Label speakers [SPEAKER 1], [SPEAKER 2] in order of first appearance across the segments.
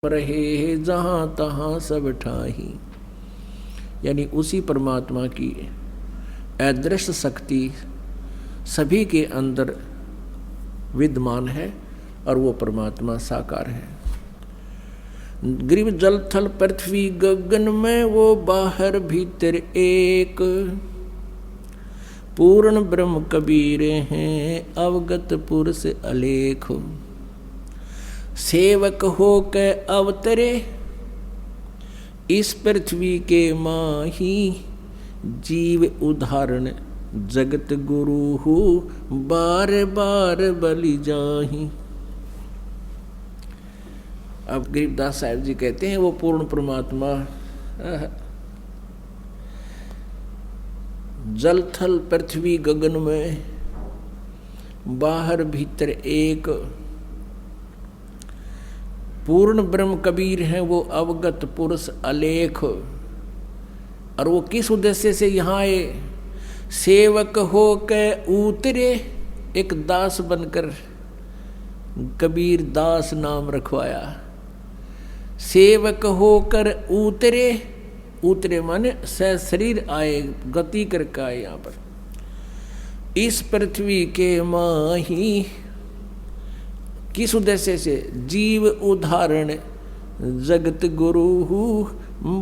[SPEAKER 1] रहे जहाँ तहाँ सब ठाही, यानी उसी परमात्मा की अदृश्य शक्ति सभी के अंदर विद्यमान है और वो परमात्मा साकार है। ग्रीव जल थल पृथ्वी गगन में वो बाहर भीतर एक, पूर्ण ब्रह्म कबीर हैं अवगत पुरुष अलेख। सेवक हो के अवतरे इस पृथ्वी के माही, जीव उदाहरण जगत गुरु हो बार बार बलि जाही। अब गरीबदास साहब जी कहते हैं वो पूर्ण परमात्मा जल थल पृथ्वी गगन में बाहर भीतर एक, पूर्ण ब्रह्म कबीर हैं वो अवगत पुरुष अलेख। और वो किस उद्देश्य से यहाँ आए? सेवक हो के उतरे, एक दास बनकर कबीर दास नाम रखवाया। सेवक होकर उतरे, उतरे माने शरीर आए, गति करके आए यहाँ पर इस पृथ्वी के माही। किस उद्देश्य से? जीव उदाहरण जगत गुरु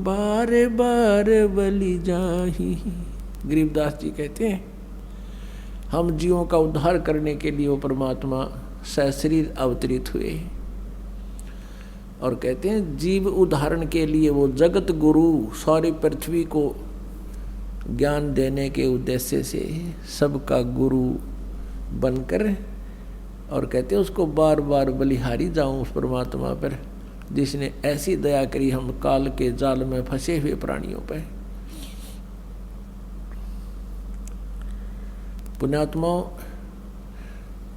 [SPEAKER 1] बार बार बलि जाही। गरीबदास जी कहते हैं हम जीवों का उद्धार करने के लिए वो परमात्मा सशरीर अवतरित हुए, और कहते हैं जीव उदाहरण के लिए वो जगत गुरु सारी पृथ्वी को ज्ञान देने के उद्देश्य से सबका गुरु बनकर, और कहते हैं उसको बार बार बलिहारी जाऊं उस परमात्मा पर जिसने ऐसी दया करी हम काल के जाल में फंसे हुए प्राणियों पर। पुण्यात्माओं,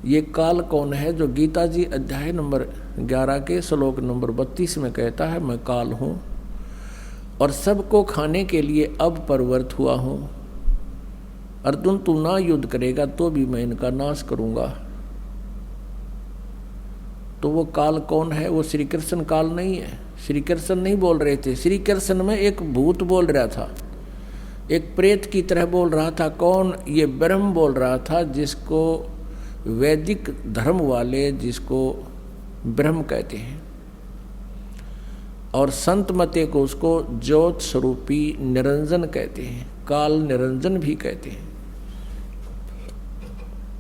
[SPEAKER 1] ये काल कौन है जो गीता जी अध्याय नंबर 11 के श्लोक नंबर 32 में कहता है मैं काल हूं और सबको खाने के लिए अब प्रवृत्त हुआ हूं। अर्जुन तू ना युद्ध करेगा तो भी मैं इनका नाश करूंगा। तो वो काल कौन है? वो श्री कृष्ण काल नहीं है। श्री कृष्ण नहीं बोल रहे थे, श्री कृष्ण में एक भूत बोल रहा था, एक प्रेत की तरह बोल रहा था। कौन? ये ब्रह्म बोल रहा था, जिसको वैदिक धर्म वाले जिसको ब्रह्म कहते हैं, और संत मते को उसको ज्योत स्वरूपी निरंजन कहते हैं, काल निरंजन भी कहते हैं।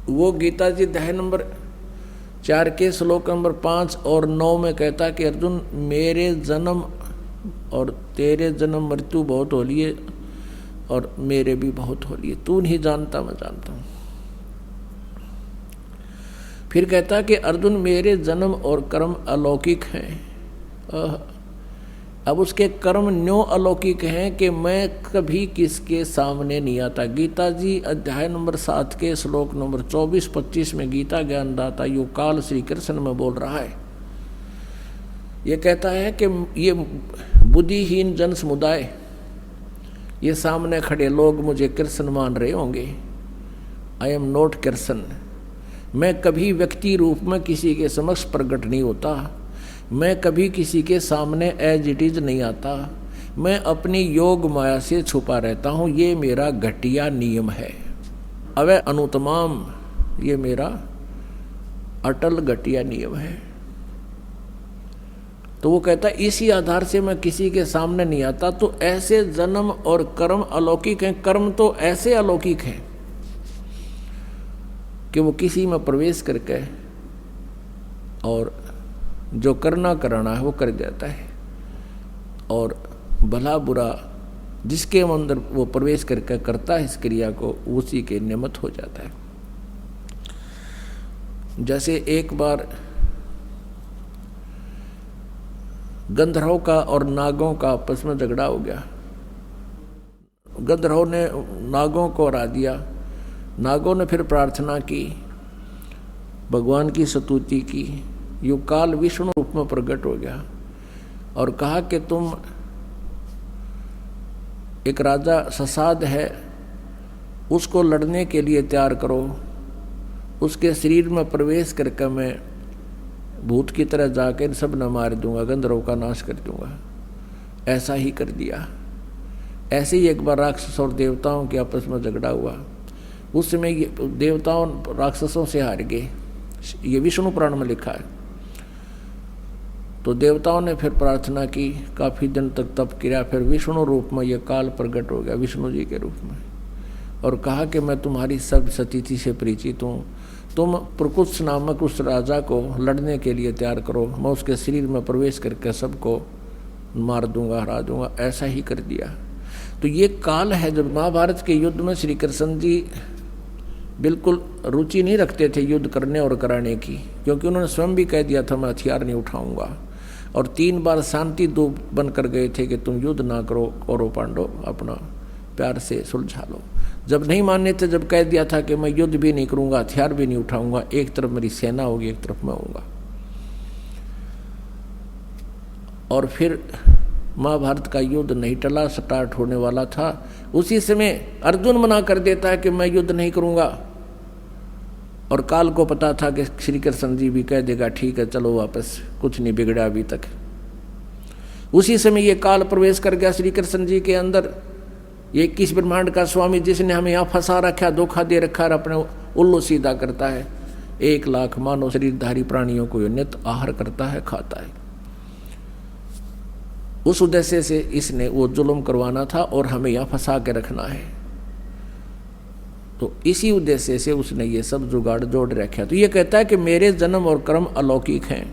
[SPEAKER 1] वो गीता जी अध्याय नंबर 4 के श्लोक नंबर 5 और 9 में कहता कि अर्जुन मेरे जन्म और तेरे जन्म मृत्यु बहुत हो लिए और मेरे भी बहुत हो लिए, तू नहीं जानता मैं जानता हूं। फिर कहता कि अर्जुन मेरे जन्म और कर्म अलौकिक हैं। अब उसके कर्म न्यों अलौकिक हैं कि मैं कभी किसके सामने नहीं आता। गीता जी अध्याय नंबर 7 के श्लोक नंबर 24-25 में गीता ज्ञानदाता यो काल श्री कृष्ण में बोल रहा है। ये कहता है कि ये बुद्धिहीन जन समुदाय, ये सामने खड़े लोग मुझे कृष्ण मान रहे होंगे। I am not Krishna. मैं कभी व्यक्ति रूप में किसी के समक्ष प्रकट नहीं होता, मैं कभी किसी के सामने एज इट इज नहीं आता, मैं अपनी योग माया से छुपा रहता हूँ। ये मेरा घटिया नियम है, अवय अनुतमाम, ये मेरा अटल घटिया नियम है। तो वो कहता इसी आधार से मैं किसी के सामने नहीं आता। तो ऐसे जन्म और कर्म अलौकिक हैं। कर्म तो ऐसे अलौकिक हैं कि वो किसी में प्रवेश करके और जो करना कराना है वो कर देता है, और भला बुरा जिसके अंदर वो प्रवेश करके करता है इस क्रिया को, उसी के निमित्त हो जाता है। जैसे एक बार गंधर्वों का और नागों का आपस में झगड़ा हो गया। गंधर्वों ने नागों को हरा दिया। नागों ने फिर प्रार्थना की, भगवान की स्तुति की। यो काल विष्णु रूप में प्रकट हो गया और कहा कि तुम, एक राजा ससाद है, उसको लड़ने के लिए तैयार करो, उसके शरीर में प्रवेश करके मैं भूत की तरह जाकर इन सब न मार दूंगा, गंधर्वों का नाश कर दूंगा। ऐसा ही कर दिया। ऐसे ही एक बार राक्षस और देवताओं के आपस में झगड़ा हुआ। उस समय देवताओं राक्षसों से हार गए, ये विष्णु पुराण में लिखा है। तो देवताओं ने फिर प्रार्थना की, काफी दिन तक तप किया, फिर विष्णु रूप में यह काल प्रकट हो गया, विष्णु जी के रूप में, और कहा कि मैं तुम्हारी सब सतीथि से परिचित हूँ, तुम प्रकुत्स नामक उस राजा को लड़ने के लिए तैयार करो, मैं उसके शरीर में प्रवेश करके सबको मार दूंगा, हरा दूंगा। ऐसा ही कर दिया। तो ये काल है। जब महाभारत के युद्ध में श्री कृष्ण जी बिल्कुल रुचि नहीं रखते थे युद्ध करने और कराने की, क्योंकि उन्होंने स्वयं भी कह दिया था मैं हथियार नहीं उठाऊंगा, और 3 बार शांति दूत बनकर गए थे कि तुम युद्ध ना करो, कौरव पांडव अपना प्यार से सुलझा लो। जब नहीं मानने थे, जब कह दिया था कि मैं युद्ध भी नहीं करूंगा, हथियार भी नहीं उठाऊंगा, एक तरफ मेरी सेना होगी, एक तरफ मैं होऊंगा। और फिर महाभारत का युद्ध नहीं टला, स्टार्ट होने वाला था। उसी समय अर्जुन मना कर देता है कि मैं युद्ध नहीं करूंगा, और काल को पता था कि श्री कृष्ण जी भी कह देगा ठीक है चलो वापस, कुछ नहीं बिगड़ा अभी तक। उसी समय ये काल प्रवेश कर गया श्री कृष्ण जी के अंदर। ये 21 ब्रह्मांड का स्वामी जिसने हमें यहाँ फंसा रखा, धोखा दे रखा है, अपने उल्लू सीधा करता है। 1 लाख मानव शरीरधारी प्राणियों को नित आहार करता है, खाता है। उस उद्देश्य से इसने वो जुल्म करवाना था और हमें यहाँ फंसा के रखना है। तो इसी उद्देश्य से उसने ये सब जुगाड़ जोड़ रखा। तो ये कहता है कि मेरे जन्म और कर्म अलौकिक हैं।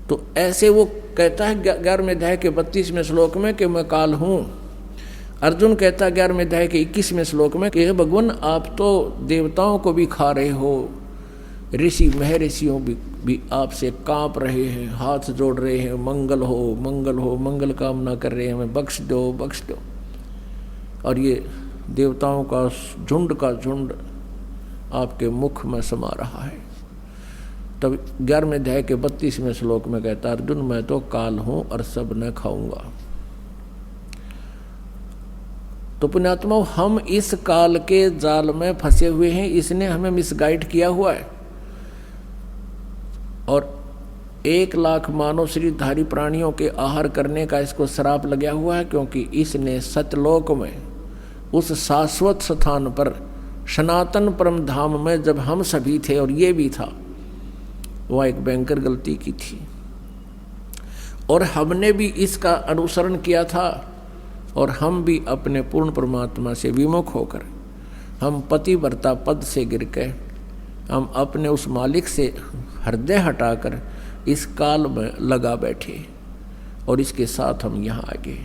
[SPEAKER 1] तो ऐसे वो कहता है 11वें अध्याय के 32वें श्लोक में कि मैं काल हूँ। अर्जुन कहता है 11वें अध्याय के 21वें श्लोक में कि भगवान आप तो देवताओं को भी खा रहे हो, ऋषि महर्षियों भी आपसे कांप रहे हैं, हाथ जोड़ रहे हैं, मंगल हो मंगल हो, मंगल कामना कर रहे हैं, हमें बख्श दो बख्श दो। और ये देवताओं का झुंड आपके मुख में समा रहा है। तब 11वें अध्याय के 32वें श्लोक में कहता अर्जुन मैं तो काल हूं और सब न खाऊंगा। तो पुण्यात्माओं, हम इस काल के जाल में फंसे हुए हैं, इसने हमें मिसगाइड किया हुआ है। और 1 लाख मानव शरीरधारी प्राणियों के आहार करने का इसको श्राप लगा हुआ है, क्योंकि इसने सतलोक में उस शाश्वत स्थान पर सनातन परम धाम में जब हम सभी थे और ये भी था, वह एक भयंकर गलती की थी। और हमने भी इसका अनुसरण किया था, और हम भी अपने पूर्ण परमात्मा से विमुख होकर हम पतिव्रता पद से गिर के हम अपने उस मालिक से हृदय हटाकर इस काल में लगा बैठे, और इसके साथ हम यहाँ आ गए।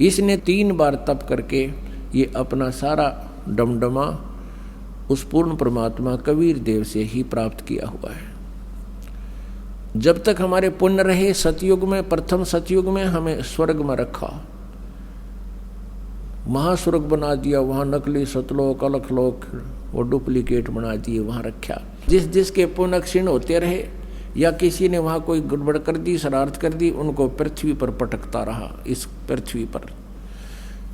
[SPEAKER 1] इसने 3 बार तप करके ये अपना सारा डमडमा उस पूर्ण परमात्मा कबीर देव से ही प्राप्त किया हुआ है। जब तक हमारे पुण्य रहे, सतयुग में, प्रथम सतयुग में हमें स्वर्ग में रखा, महास्वर्ग बना दिया, वहाँ नकली सतलोक अलखलोक वो डुप्लीकेट बना दिए, वहाँ रखा। जिसके पुण्य क्षीण होते रहे या किसी ने वहाँ कोई गड़बड़ कर दी, शरारत कर दी, उनको पृथ्वी पर पटकता रहा। इस पृथ्वी पर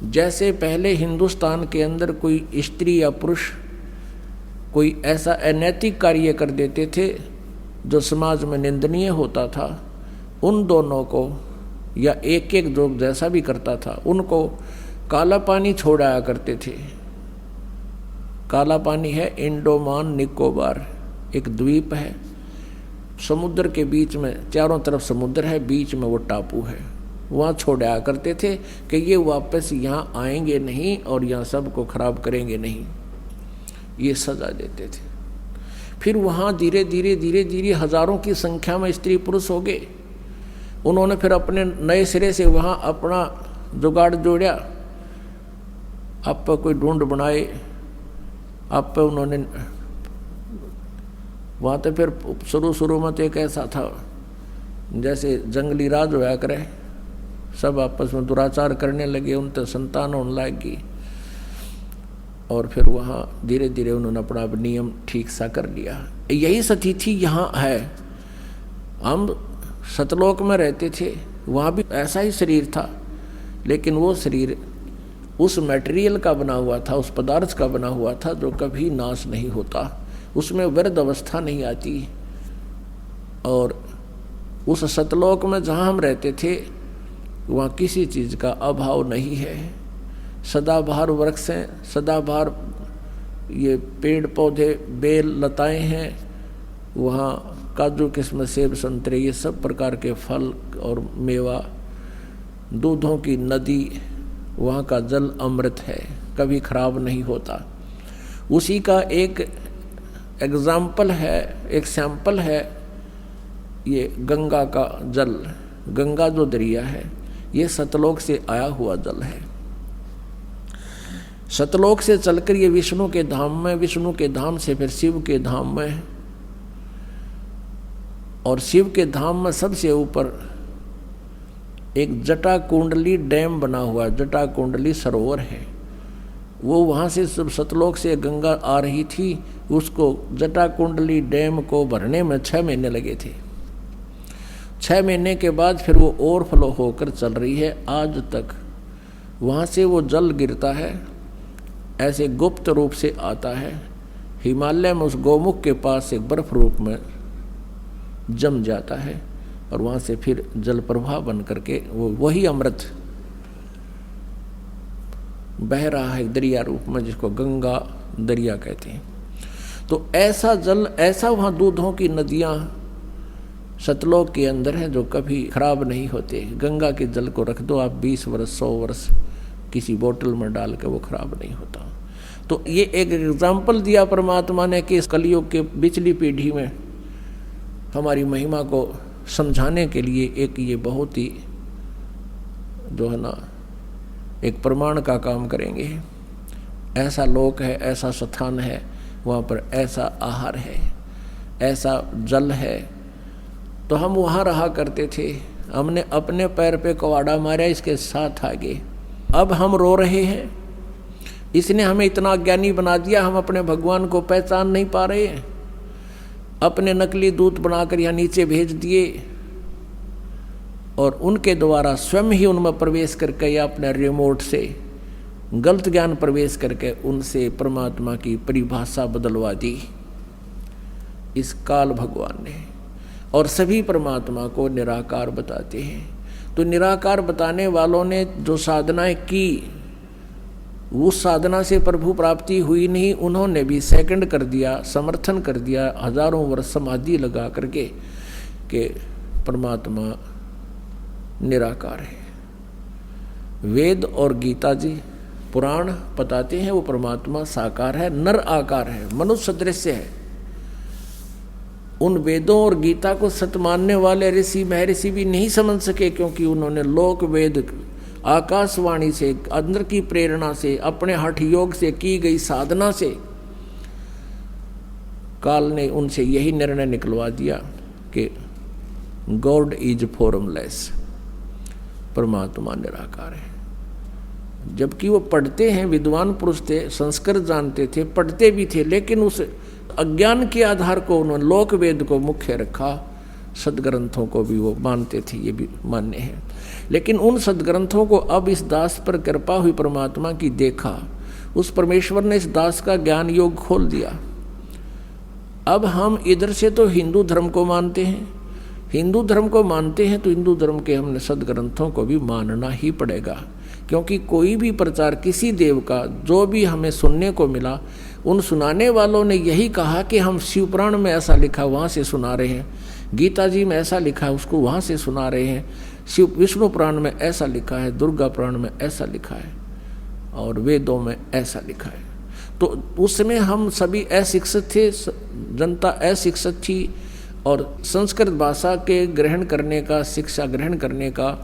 [SPEAKER 1] जैसे पहले हिंदुस्तान के अंदर कोई स्त्री या पुरुष कोई ऐसा अनैतिक कार्य कर देते थे जो समाज में निंदनीय होता था, उन दोनों को, या एक जो जैसा भी करता था, उनको काला पानी छोड़ाया करते थे। काला पानी है इंडोमान निकोबार, एक द्वीप है, समुद्र के बीच में, चारों तरफ समुद्र है, बीच में वो टापू है, वहाँ छोड़ाया करते थे कि ये वापस यहाँ आएंगे नहीं और यहाँ सबको खराब करेंगे नहीं, ये सजा देते थे। फिर वहाँ धीरे धीरे हजारों की संख्या में स्त्री पुरुष हो गए। उन्होंने फिर अपने नए सिरे से वहाँ अपना जुगाड़ जोड़ा, आप पर कोई ढूंढ बनाए, आप पे उन्होंने वहाँ तो फिर शुरू में तो एक ऐसा था जैसे जंगली राज होया करे, सब आपस में दुराचार करने लगे, उनसे संतान होने लगी, और फिर वहाँ धीरे धीरे उन्होंने अपना नियम ठीक सा कर लिया। यही स्थिति यहाँ है। हम सतलोक में रहते थे, वहाँ भी ऐसा ही शरीर था, लेकिन वो शरीर उस मटेरियल का बना हुआ था, उस पदार्थ का बना हुआ था जो कभी नाश नहीं होता, उसमें वृद्ध अवस्था नहीं आती, और उस सतलोक में जहाँ हम रहते थे वहाँ किसी चीज़ का अभाव नहीं है। सदाबहार वृक्ष हैं, सदाबहार ये पेड़ पौधे बेल लताएं हैं, वहाँ काजू किस्म सेब संतरे ये सब प्रकार के फल और मेवा, दूधों की नदी, वहाँ का जल अमृत है, कभी खराब नहीं होता। उसी का एक एग्जाम्पल है, एक सैंपल है ये गंगा का जल। गंगा जो दरिया है ये सतलोक से आया हुआ जल है। सतलोक से चलकर ये विष्णु के धाम में, विष्णु के धाम से फिर शिव के धाम में, और शिव के धाम में सबसे ऊपर एक जटा कुंडली डैम बना हुआ, जटा कुंडली सरोवर है। वो वहाँ से सब सतलोक से गंगा आ रही थी, उसको जटा कुंडली डैम को भरने में 6 महीने लगे थे। 6 महीने के बाद फिर वो ओवरफ्लो होकर चल रही है आज तक। वहाँ से वो जल गिरता है, ऐसे गुप्त रूप से आता है, हिमालय में उस गोमुख के पास एक बर्फ रूप में जम जाता है, और वहाँ से फिर जल प्रवाह बन करके वो वही अमृत बह रहा है दरिया रूप में, जिसको गंगा दरिया कहते हैं। तो ऐसा जल, ऐसा वहाँ दूधों की नदियाँ सतलोक के अंदर है जो कभी खराब नहीं होते। गंगा के जल को रख दो आप 20 वर्ष 100 वर्ष किसी बोतल में डाल के, वो खराब नहीं होता। तो ये एक एग्जाम्पल दिया परमात्मा ने कि इस कलयुग के पिछली पीढ़ी में हमारी महिमा को समझाने के लिए एक ये बहुत ही जो है ना एक प्रमाण का काम करेंगे। ऐसा लोक है, ऐसा स्थान है, वहाँ पर ऐसा आहार है, ऐसा जल है। तो हम वहाँ रहा करते थे, हमने अपने पैर पे कवाड़ा मारा, इसके साथ आगे अब हम रो रहे हैं। इसने हमें इतना ज्ञानी बना दिया, हम अपने भगवान को पहचान नहीं पा रहे हैं। अपने नकली दूत बनाकर यहाँ नीचे भेज दिए, और उनके द्वारा स्वयं ही उनमें प्रवेश करके या अपने रिमोट से गलत ज्ञान प्रवेश करके उनसे परमात्मा की परिभाषा बदलवा दी इस काल भगवान ने। और सभी परमात्मा को निराकार बताते हैं। तो निराकार बताने वालों ने जो साधनाएं की, उस साधना से प्रभु प्राप्ति हुई नहीं, उन्होंने भी सेकंड कर दिया, समर्थन कर दिया, हजारों वर्ष समाधि लगा करके कि परमात्मा निराकार है। वेद और गीता जी पुराण बताते हैं वो परमात्मा साकार है, नर आकार है, मनुष्य सदृश्य है। उन वेदों और गीता को सत्य मानने वाले ऋषि महर्षि भी नहीं समझ सके, क्योंकि उन्होंने लोक वेद आकाशवाणी से, अंदर की प्रेरणा से, अपने हठ योग से की गई साधना से काल ने उनसे यही निर्णय निकलवा दिया कि गॉड इज फॉर्मलेस, परमात्मा निराकार है। जबकि वो पढ़ते हैं, विद्वान पुरुष थे, संस्कृत जानते थे, पढ़ते भी थे, लेकिन उस अज्ञान के आधार को उन्होंने लोक वेद को मुख्य रखा। सदग्रंथों को भी वो मानते थे, ये भी मान्य है। लेकिन उन सदग्रंथों को अब इस दास पर कृपा हुई परमात्मा की देखा, उस परमेश्वर ने इस दास का ज्ञान योग खोल दिया। अब हम इधर से तो हिंदू धर्म को मानते हैं, हिंदू धर्म को मानते हैं तो हिंदू धर्म के हमने सदग्रंथों को भी मानना ही पड़ेगा, क्योंकि कोई भी प्रचार किसी देव का जो भी हमें सुनने को मिला, उन सुनाने वालों ने यही कहा कि हम शिवपुराण में ऐसा लिखा वहाँ से सुना रहे हैं, गीता जी में ऐसा लिखा है उसको वहाँ से सुना रहे हैं, विष्णु पुराण में ऐसा लिखा है, दुर्गा पुराण में ऐसा लिखा है, और वेदों में ऐसा लिखा है। तो उस समय हम सभी अशिक्षित थे, जनता अशिक्षित थी, और संस्कृत भाषा के ग्रहण करने का, शिक्षा ग्रहण करने का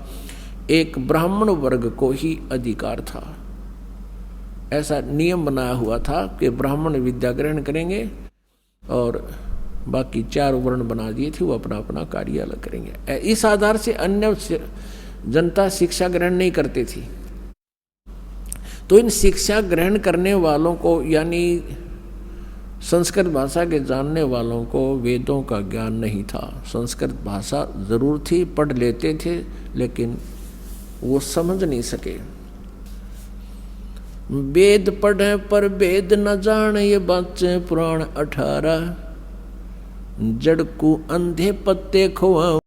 [SPEAKER 1] एक ब्राह्मण वर्ग को ही अधिकार था। ऐसा नियम बनाया हुआ था कि ब्राह्मण विद्या ग्रहण करेंगे और बाकी 4 वर्ण बना दिए थे, वो अपना अपना कार्य अलग करेंगे। इस आधार से अन्य जनता शिक्षा ग्रहण नहीं करती थी। तो इन शिक्षा ग्रहण करने वालों को, यानी संस्कृत भाषा के जानने वालों को वेदों का ज्ञान नहीं था। संस्कृत भाषा जरूर थी, पढ़ लेते थे, लेकिन वो समझ नहीं सके। वेद पढ़े पर वेद न जाने, ये बच्चे पुराण 18। जड़ को अंधे पत्ते खुआऊं।